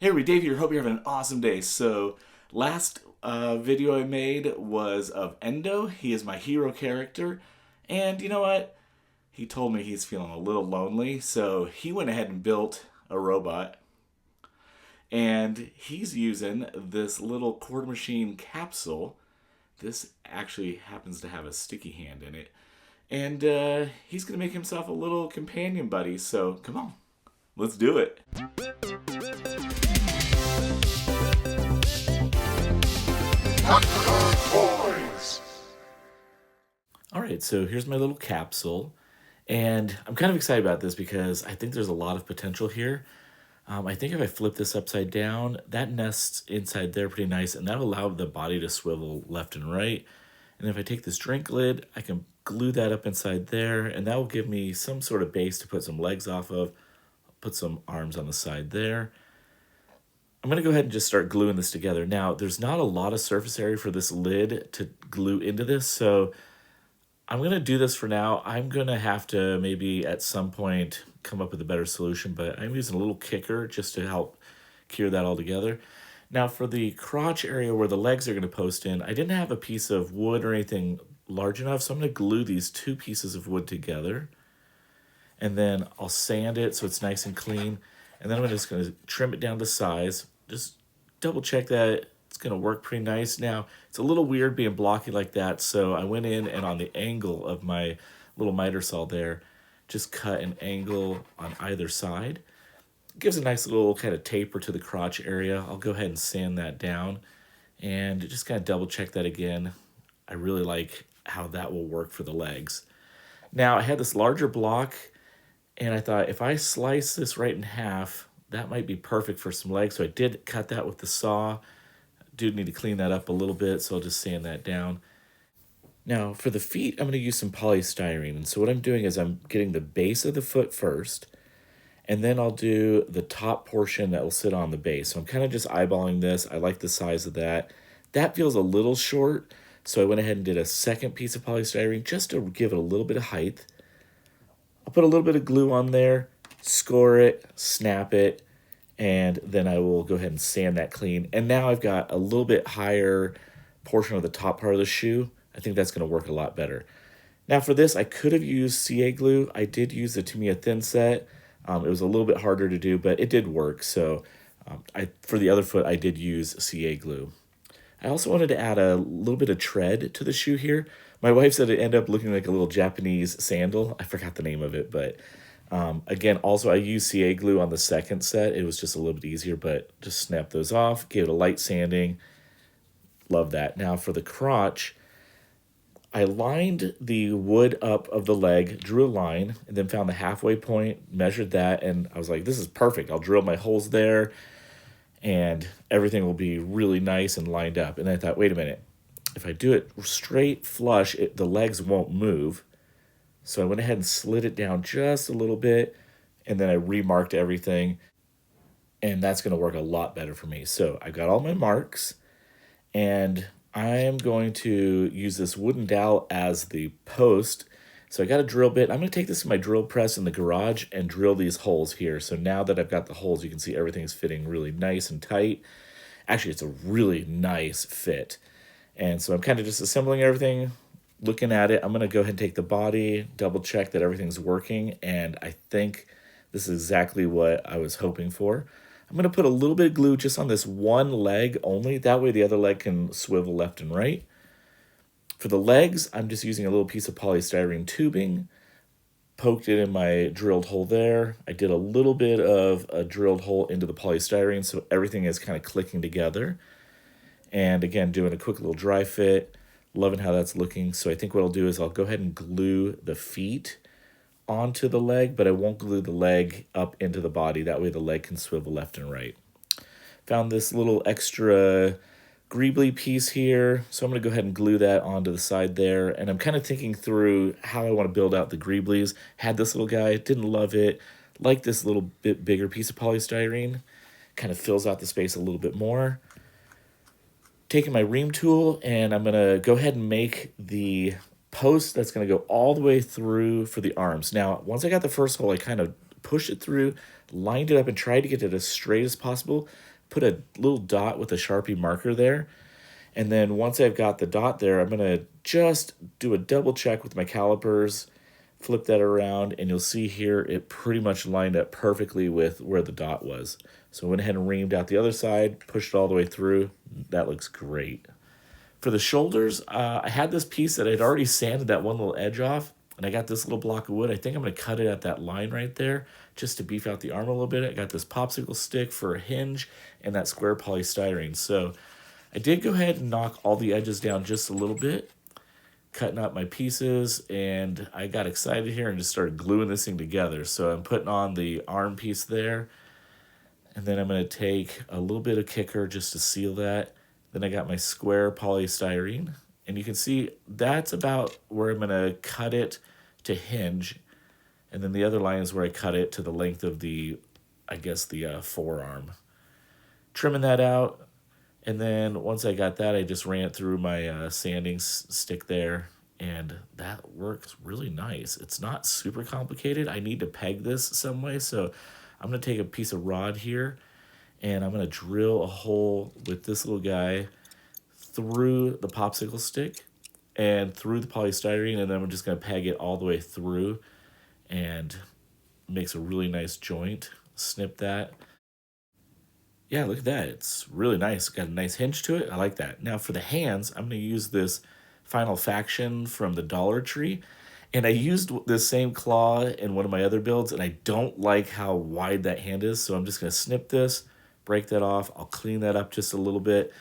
Hey everybody, Dave here. Hope you're having an awesome day. So, last video I made was of Endo. He is my hero character. And you know what? He told me he's feeling a little lonely, so he went ahead and built a robot. And he's using this little cord machine capsule. This actually happens to have a sticky hand in it. And he's going to make himself a little companion buddy. So, come on, let's do it. All right, so here's my little capsule. And I'm kind of excited about this because I think there's a lot of potential here. I think if I flip this upside down, that nests inside there pretty nice, and that'll allow the body to swivel left and right. And if I take this drink lid, I can glue that up inside there, and that will give me some sort of base to put some legs off of, put some arms on the side there. I'm going to go ahead and just start gluing this together. Now, there's not a lot of surface area for this lid to glue into this, so I'm going to do this for now. I'm going to have to maybe at some point come up with a better solution, but I'm using a little kicker just to help cure that all together. Now, for the crotch area where the legs are going to post in, I didn't have a piece of wood or anything large enough, so I'm going to glue these two pieces of wood together, and then I'll sand it so it's nice and clean. And then I'm just going to trim it down to size. Just double check that it's going to work pretty nice. Now, it's a little weird being blocky like that, so I went in and on the angle of my little miter saw there, just cut an angle on either side. It gives a nice little kind of taper to the crotch area. I'll go ahead and sand that down and just kind of double check that again. I really like how that will work for the legs. Now, I had this larger block, and I thought if I slice this right in half, that might be perfect for some legs. So I did cut that with the saw. I do need to clean that up a little bit, so I'll just sand that down. Now, for the feet, I'm going to use some polystyrene. And so what I'm doing is I'm getting the base of the foot first, and then I'll do the top portion that will sit on the base. So I'm kind of just eyeballing this. I like the size of that. That feels a little short, so I went ahead and did a second piece of polystyrene just to give it a little bit of height. I'll put a little bit of glue on there, score it, snap it, and then I will go ahead and sand that clean. And now I've got a little bit higher portion of the top part of the shoe. I think that's going to work a lot better. Now for this, I could have used CA glue. I did use the Tamiya thin set. It was a little bit harder to do, but it did work. So for the other foot, I did use CA glue. I also wanted to add a little bit of tread to the shoe here. My wife said it ended up looking like a little Japanese sandal. I forgot the name of it, but again, also I used CA glue on the second set. It was just a little bit easier, but just snap those off, give it a light sanding. Love that. Now for the crotch, I lined the wood up of the leg, drew a line, and then found the halfway point, measured that, and I was like, this is perfect. I'll drill my holes there, and everything will be really nice and lined up. And I thought, wait a minute. If I do it straight flush, the legs won't move. So I went ahead and slid it down just a little bit, and then I remarked everything, and that's going to work a lot better for me. So I've got all my marks, and I'm going to use this wooden dowel as the post. So I got a drill bit. I'm going to take this to my drill press in the garage and drill these holes here. So now that I've got the holes, you can see everything's fitting really nice and tight. Actually, it's a really nice fit. And so I'm kind of just assembling everything, looking at it. I'm going to go ahead and take the body, double check that everything's working, and I think this is exactly what I was hoping for. I'm going to put a little bit of glue just on this one leg only. That way the other leg can swivel left and right. For the legs, I'm just using a little piece of polystyrene tubing, poked it in my drilled hole there. I did a little bit of a drilled hole into the polystyrene so everything is kind of clicking together. And again, doing a quick little dry fit, loving how that's looking. So I think what I'll do is I'll go ahead and glue the feet onto the leg, but I won't glue the leg up into the body. That way the leg can swivel left and right. Found this little extra greebly piece here, so I'm going to go ahead and glue that onto the side there. And I'm kind of thinking through how I want to build out the greeblies. Had this little guy, didn't love it. Like this little bit bigger piece of polystyrene. Kind of fills out the space a little bit more. Taking my ream tool, and I'm going to go ahead and make the post that's going to go all the way through for the arms. Now, once I got the first hole, I kind of pushed it through, lined it up, and tried to get it as straight as possible. put a little dot with a Sharpie marker there. And then once I've got the dot there, I'm going to just do a double check with my calipers, flip that around, and you'll see here it pretty much lined up perfectly with where the dot was. So I went ahead and reamed out the other side, pushed it all the way through. That looks great. For the shoulders, I had this piece that I'd already sanded that one little edge off, and I got this little block of wood. I think I'm going to cut it at that line right there just to beef out the arm a little bit. I got this popsicle stick for a hinge and that square polystyrene. So I did go ahead and knock all the edges down just a little bit, cutting up my pieces, and I got excited here and just started gluing this thing together. So I'm putting on the arm piece there, and then I'm going to take a little bit of kicker just to seal that. Then I got my square polystyrene, and you can see that's about where I'm going to cut it to hinge, and then the other line is where I cut it to the length of the, I guess, the forearm. Trimming that out, and then once I got that, I just ran it through my sanding stick there, and that works really nice. It's not super complicated. I need to peg this some way, so I'm going to take a piece of rod here, and I'm going to drill a hole with this little guy through the popsicle stick and through the polystyrene, and then I'm just going to peg it all the way through, and makes a really nice joint. Snip that. Yeah, look at that. It's really nice. Got a nice hinge to it. I like that. Now for the hands, I'm going to use this Final Faction from the Dollar Tree. And I used this same claw in one of my other builds, and I don't like how wide that hand is. So I'm just going to snip this, break that off. I'll clean that up just a little bit.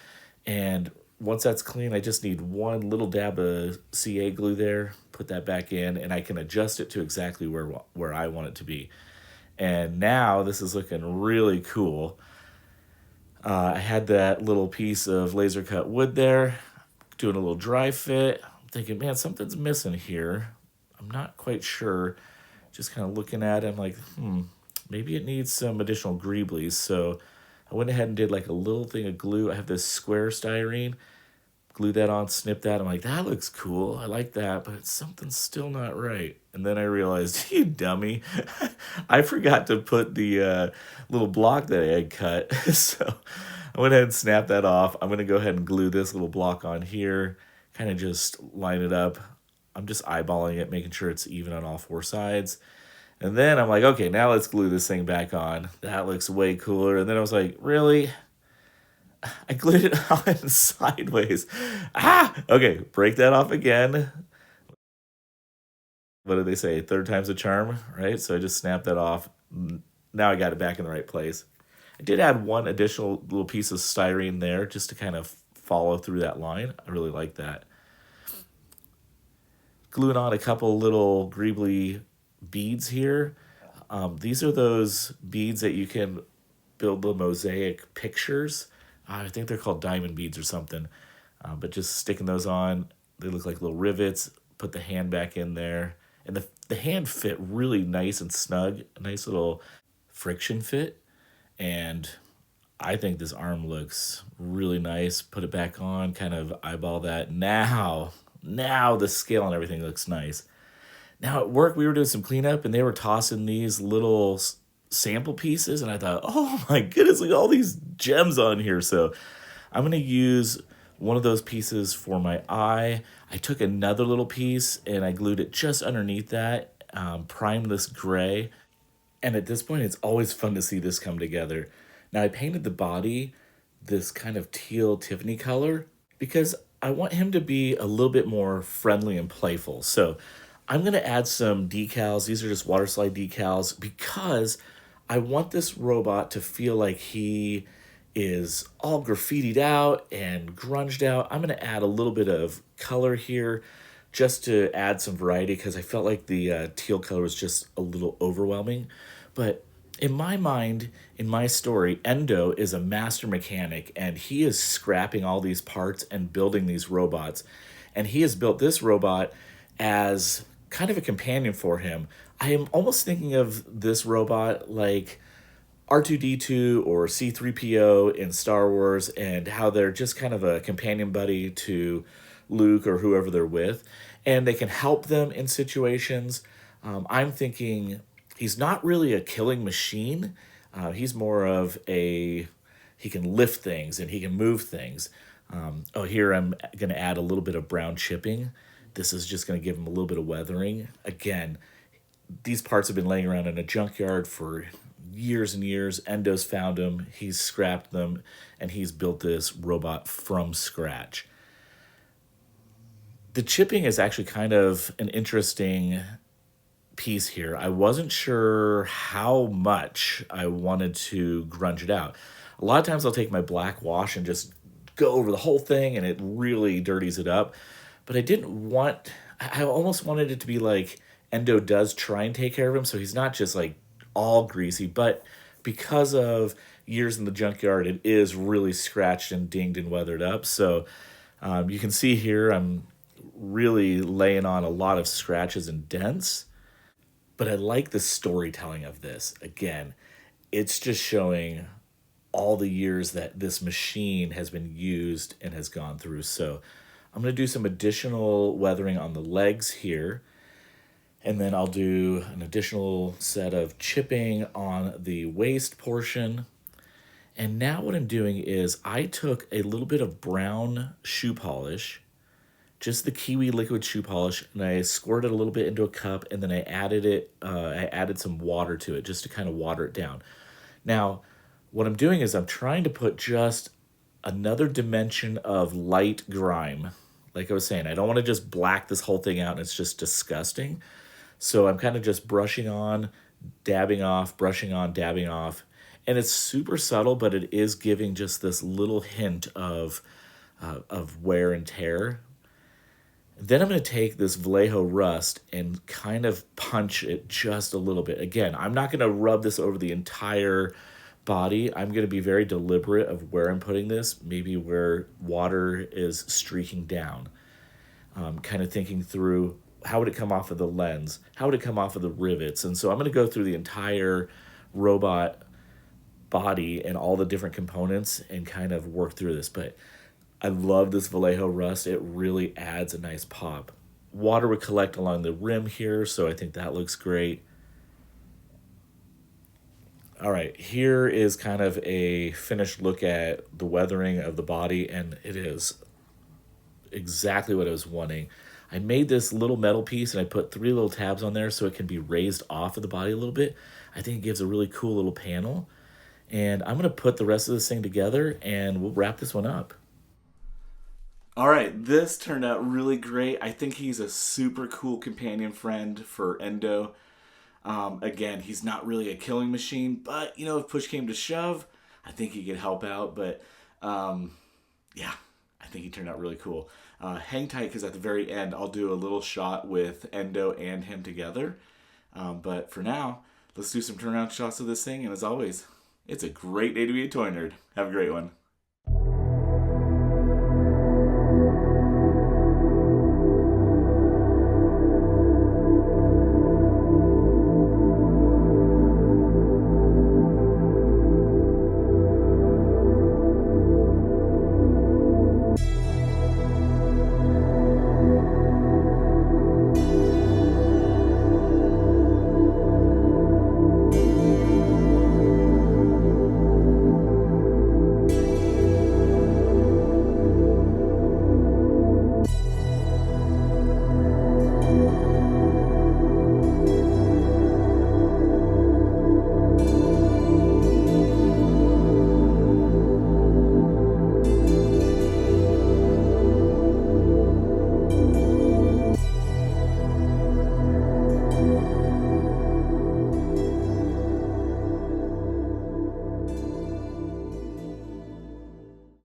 And once that's clean, I just need one little dab of CA glue there. Put that back in, and I can adjust it to exactly where I want it to be. And now this is looking really cool. I had that little piece of laser cut wood there, doing a little dry fit. I'm thinking, man, something's missing here. I'm not quite sure. Just kind of looking at it, I'm like, maybe it needs some additional greeblies. So I went ahead and did like a little thing of glue. I have this square styrene, glue that on, snip that. I'm like, that looks cool. I like that, but something's still not right. And then I realized, you dummy, I forgot to put the little block that I had cut. So I went ahead and snapped that off. I'm going to go ahead and glue this little block on here, kind of just line it up. I'm just eyeballing it, making sure it's even on all four sides. And then I'm like, okay, now let's glue this thing back on. That looks way cooler. And then I was like, really? I glued it on sideways. Okay, break that off again. What do they say? Third time's a charm, right? So I just snapped that off. Now I got it back in the right place. I did add one additional little piece of styrene there just to kind of follow through that line. I really like that. Gluing on a couple little greebly beads here. These are those beads that you can build the mosaic pictures. I think they're called diamond beads or something. But just sticking those on, they look like little rivets. Put the hand back in there. And the hand fit really nice and snug. A nice little friction fit. And I think this arm looks really nice. Put it back on, kind of eyeball that. Now the scale and everything looks nice. Now at work, we were doing some cleanup, and they were tossing these little sample pieces, and I thought, oh my goodness, look at all these gems on here. So I'm going to use one of those pieces for my eye. I took another little piece, and I glued it just underneath that, primed this gray. And at this point, it's always fun to see this come together. Now, I painted the body this kind of teal Tiffany color because I want him to be a little bit more friendly and playful. So I'm going to add some decals. These are just water slide decals because I want this robot to feel like he is all graffitied out and grunged out. I'm going to add a little bit of color here just to add some variety because I felt like the teal color was just a little overwhelming. But in my mind, in my story, Endo is a master mechanic, and he is scrapping all these parts and building these robots. And he has built this robot as kind of a companion for him. I am almost thinking of this robot like R2-D2 or C-3PO in Star Wars, and how they're just kind of a companion buddy to Luke or whoever they're with, and they can help them in situations. I'm thinking he's not really a killing machine. He's more of a he can lift things and he can move things. Oh, here I'm going to add a little bit of brown chipping. This is just going to give him a little bit of weathering. Again, these parts have been laying around in a junkyard for years and years. Endo's found them, he's scrapped them, and he's built this robot from scratch. The chipping is actually kind of an interesting piece here. I wasn't sure how much I wanted to grunge it out. A lot of times I'll take my black wash and just go over the whole thing and it really dirties it up. But I didn't want, I almost wanted it to be like Endo does try and take care of him, so he's not just like all greasy, but because of years in the junkyard, it is really scratched and dinged and weathered up. So you can see here I'm really laying on a lot of scratches and dents. But I like the storytelling of this. Again, it's just showing all the years that this machine has been used and has gone through. So I'm going to do some additional weathering on the legs here. And then I'll do an additional set of chipping on the waist portion. And now what I'm doing is I took a little bit of brown shoe polish, just the Kiwi liquid shoe polish, and I squirted a little bit into a cup, and then I added some water to it just to kind of water it down. Now, what I'm doing is I'm trying to put just another dimension of light grime. Like I was saying, I don't want to just black this whole thing out and it's just disgusting. So I'm kind of just brushing on, dabbing off, brushing on, dabbing off. And it's super subtle, but it is giving just this little hint of wear and tear. Then I'm going to take this Vallejo rust and kind of punch it just a little bit. Again, I'm not going to rub this over the entire body. I'm going to be very deliberate of where I'm putting this, maybe where water is streaking down. Kind of thinking through how would it come off of the lens? How would it come off of the rivets? And so I'm going to go through the entire robot body and all the different components and kind of work through this. But I love this Vallejo rust. It really adds a nice pop. Water would collect along the rim here, so I think that looks great. All right, here is kind of a finished look at the weathering of the body, and it is exactly what I was wanting. I made this little metal piece and I put 3 little tabs on there so it can be raised off of the body a little bit. I think it gives a really cool little panel. And I'm gonna put the rest of this thing together and we'll wrap this one up. All right, this turned out really great. I think he's a super cool companion friend for Endo. Again, he's not really a killing machine, but you know, if push came to shove, I think he could help out. But yeah, I think he turned out really cool. Hang tight because at the very end, I'll do a little shot with Endo and him together. But for now, let's do some turnaround shots of this thing. And as always, it's a great day to be a toy nerd. Have a great one.